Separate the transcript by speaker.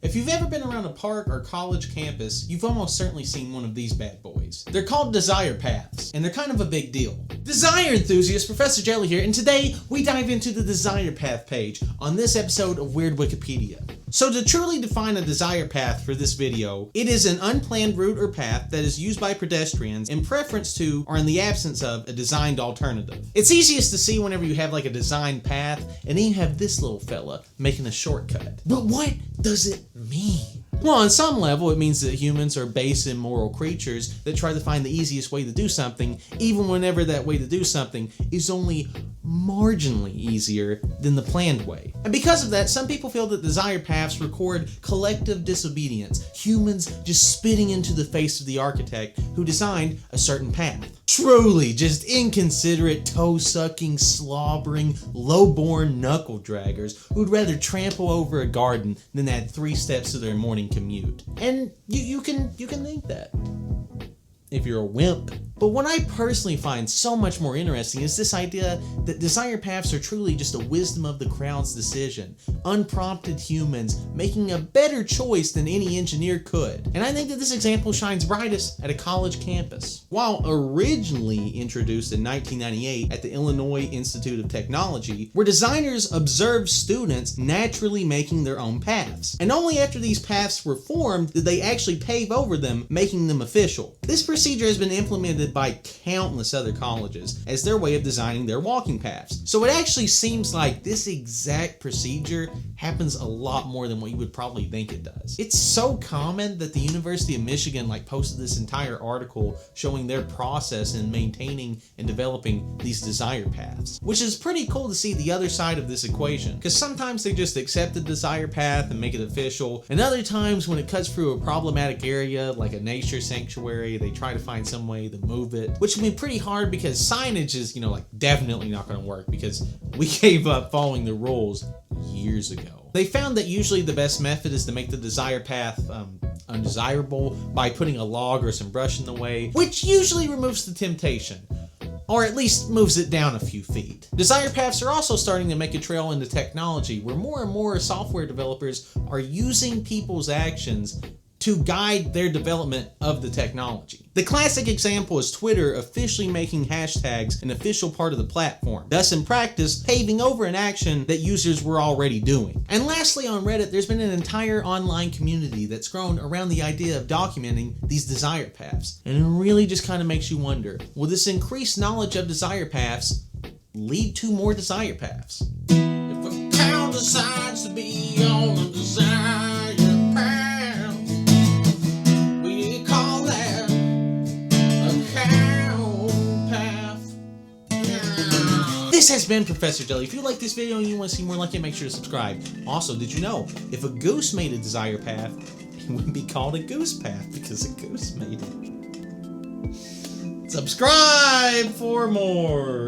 Speaker 1: If you've ever been around a park or college campus, you've almost certainly seen one of these bad boys. They're called Desire Paths, and they're kind of a big deal. Desire enthusiast, Professor Jelly here, and today we dive into the Desire Path page on this episode of Weird Wikipedia. So to truly define a desire path for this video, it is an unplanned route or path that is used by pedestrians in preference to, or in the absence of, a designed alternative. It's easiest to see whenever you have like a designed path, and then you have this little fella making a shortcut. But what does it mean? Well, on some level, it means that humans are base immoral creatures that try to find the easiest way to do something, even whenever that way to do something is only marginally easier than the planned way. And because of that, some people feel that desire paths record collective disobedience, humans just spitting into the face of the architect who designed a certain path. Truly just inconsiderate, toe-sucking, slobbering, low-born knuckle-draggers who'd rather trample over a garden than add 3 steps to their morning commute. And you can think that if you're a wimp. But what I personally find so much more interesting is this idea that desire paths are truly just a wisdom of the crowd's decision, unprompted humans making a better choice than any engineer could. And I think that this example shines brightest at a college campus. While originally introduced in 1998 at the Illinois Institute of Technology, where designers observed students naturally making their own paths. And only after these paths were formed did they actually pave over them, making them official. This procedure has been implemented by countless other colleges as their way of designing their walking paths. So it actually seems like this exact procedure happens a lot more than what you would probably think it does. It's so common that the University of Michigan posted this entire article showing their process in maintaining and developing these desire paths, which is pretty cool to see the other side of this equation, because sometimes they just accept the desire path and make it official, and other times when it cuts through a problematic area like a nature sanctuary, they try to find some way to move it, which can be pretty hard because signage is, definitely not going to work because we gave up following the rules years ago. They found that usually the best method is to make the desire path undesirable by putting a log or some brush in the way, which usually removes the temptation, or at least moves it down a few feet. Desire paths are also starting to make a trail into technology, where more and more software developers are using people's actions to guide their development of the technology. The classic example is Twitter officially making hashtags an official part of the platform, thus in practice paving over an action that users were already doing. And lastly, on Reddit, there's been an entire online community that's grown around the idea of documenting these desire paths. And it really just kind of makes you wonder, will this increased knowledge of desire paths lead to more desire paths? If a cow decides to be on a desire path, this has been Professor Jelly. If you like this video and you want to see more like it, make sure to subscribe. Also, did you know, if a goose made a desire path, it wouldn't be called a goose path because a goose made it. Subscribe for more!